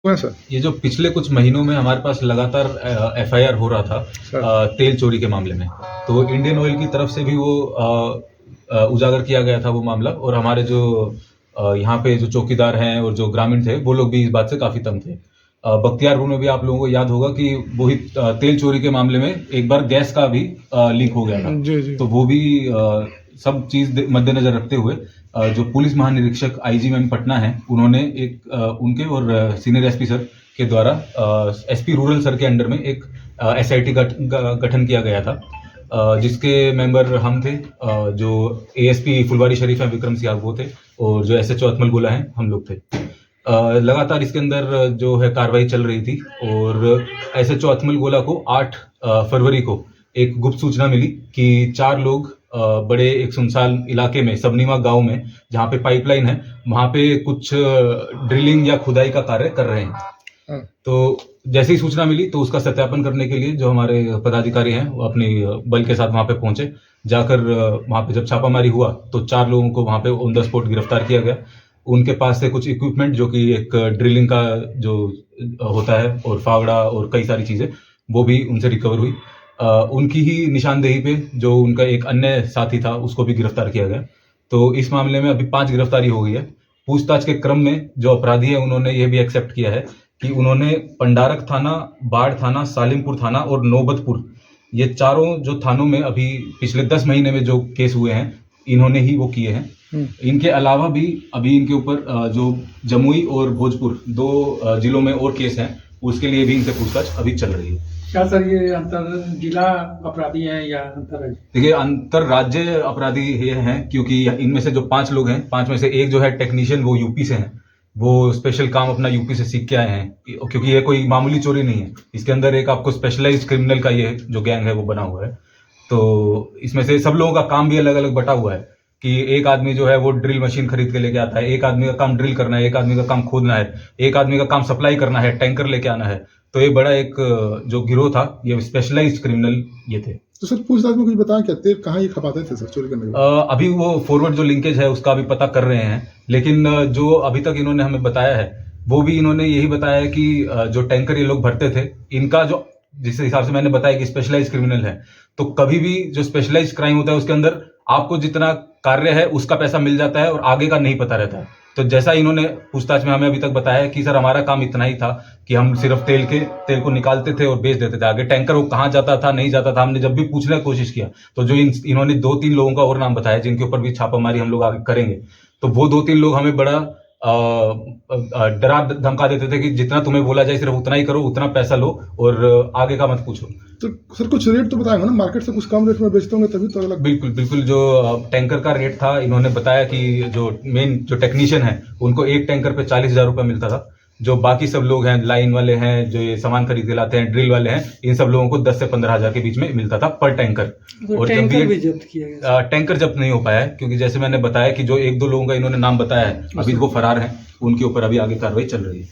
हाँ सर। ये जो पिछले कुछ महीनों में हमारे पास लगातार एफआईआर हो रहा था तेल चोरी के मामले में, तो इंडियन ऑयल की तरफ से भी वो उजागर किया गया था वो मामला, और हमारे जो यहाँ पे जो चौकीदार हैं और जो ग्रामीण थे वो लोग भी इस बात से काफी तंग थे। बख्तियारपुर में भी आप लोगों को याद होगा कि वही तेल चोरी के मामले में एक बार गैस का भी लीक हो गया था। जी। तो वो भी सब चीज मद्देनजर रखते हुए जो पुलिस महानिरीक्षक आईजी मैम पटना है, उन्होंने एक उनके और सीनियर एसपी सर के द्वारा एसपी रूरल सर के अंडर में एक एसआईटी गठन किया गया था, जिसके मेंबर हम थे, जो एएसपी फुलवारी शरीफ हैं विक्रम सिंह वो थे, और जो एसएचओ अतमल गोला हैं हम लोग थे। लगातार इसके अंदर जो है कार्रवाई चल रही थी, और एसएचओ अतमल गोला को 8 फरवरी को एक गुप्त सूचना मिली कि 4 लोग बड़े एक सुनसान इलाके में सबनीमा गांव में, जहां पे पाइपलाइन है, वहां पे कुछ ड्रिलिंग या खुदाई का कार्य कर रहे हैं। तो जैसे ही सूचना मिली तो उसका सत्यापन करने के लिए जो हमारे पदाधिकारी हैं वो अपनी बल के साथ वहां पे पहुंचे। जाकर वहां पे जब छापामारी हुआ तो 4 लोगों को वहां पे ऑन द स्पॉट गिरफ्तार किया गया। उनके पास से कुछ इक्विपमेंट, जो कि एक ड्रिलिंग का जो होता है, और फावड़ा और कई सारी चीजें, वो भी उनसे रिकवर हुई। उनकी ही निशानदेही पे जो उनका एक अन्य साथी था उसको भी गिरफ्तार किया गया। तो इस मामले में अभी 5 गिरफ्तारी हो गई है। पूछताछ के क्रम में जो अपराधी है उन्होंने ये भी एक्सेप्ट किया है कि उन्होंने पंडारक थाना, बाढ़ थाना, सालिमपुर थाना और नौबतपुर, ये चारों जो थानों में अभी पिछले 10 महीने में जो केस हुए हैं, इन्होंने ही वो किए हैं। इनके अलावा भी अभी इनके ऊपर जो जमुई और भोजपुर 2 जिलों में और केस हैं, उसके लिए भी इनसे पूछताछ अभी चल रही है। क्या सर ये अंतर जिला अपराधी हैं या अंतर राज्य? देखिए, अंतर राज्य अपराधी ये हैं, क्योंकि इनमें से जो 5 लोग हैं, 5 में से एक जो है टेक्नीशियन, वो यूपी से हैं, वो स्पेशल काम अपना यूपी से सीख के आए हैं, क्योंकि ये कोई मामूली चोरी नहीं है। इसके अंदर एक आपको स्पेशलाइज्ड क्रिमिनल का ये जो गैंग है वो बना हुआ है। तो इसमें से सब लोगों का काम भी अलग अलग बटा हुआ है, कि एक आदमी जो है वो ड्रिल मशीन खरीद के लेके आता है, एक आदमी का काम ड्रिल करना है, एक आदमी का काम खोदना है, एक आदमी का काम सप्लाई करना है, टैंकर लेके आना है। तो ये बड़ा एक जो गिरोह था, ये स्पेशलाइज्ड क्रिमिनल ये थे। तो सर पूछताछ में कुछ बताएं, क्या तेल कहाँ ये खपाते थे सर चोरी करने के? अभी वो फॉरवर्ड जो लिंकेज है उसका अभी पता कर रहे हैं, लेकिन जो अभी तक इन्होंने हमें बताया है वो भी इन्होंने यही बताया है कि जो टैंकर ये लोग भरते थे, इनका जो, जिस हिसाब से मैंने बताया कि स्पेशलाइज्ड क्रिमिनल है, तो कभी भी जो स्पेशलाइज्ड क्राइम होता है उसके अंदर आपको जितना कार्य है उसका पैसा मिल जाता है और आगे का नहीं पता रहता है। तो जैसा इन्होंने पूछताछ में हमें अभी तक बताया है कि सर हमारा काम इतना ही था कि हम सिर्फ तेल को निकालते थे और बेच देते थे, आगे टैंकर वो कहाँ जाता था नहीं जाता था हमने जब भी पूछने की कोशिश किया तो जो इन्होंने 2-3 लोगों का और नाम बताया जिनके ऊपर भी छापामारी हम लोग आगे करेंगे, तो वो 2-3 लोग हमें बड़ा डरा धमका देते थे कि जितना तुम्हें बोला जाए सिर्फ उतना ही करो, उतना पैसा लो और आगे का मत पूछो। तो सर कुछ रेट तो बताएंगे ना, मार्केट से कुछ कम रेट में बेचते होंगे तभी तो अलग। बिल्कुल जो टैंकर का रेट था, इन्होंने बताया कि जो मेन जो टेक्नीशियन है उनको एक टैंकर पे 40,000 रुपये मिलता था। जो बाकी सब लोग हैं, लाइन वाले हैं, जो ये सामान खरीद के लाते हैं, ड्रिल वाले हैं, इन सब लोगों को 10 से 15,000 के बीच में मिलता था पर टैंकर। तो और टैंकर भी जब्त किया गया? टैंकर जब्त नहीं हो पाया है, क्योंकि जैसे मैंने बताया कि जो 1-2 लोगों का इन्होंने नाम बताया है अभी वो फरार हैं, उनके ऊपर अभी आगे कार्रवाई चल रही है।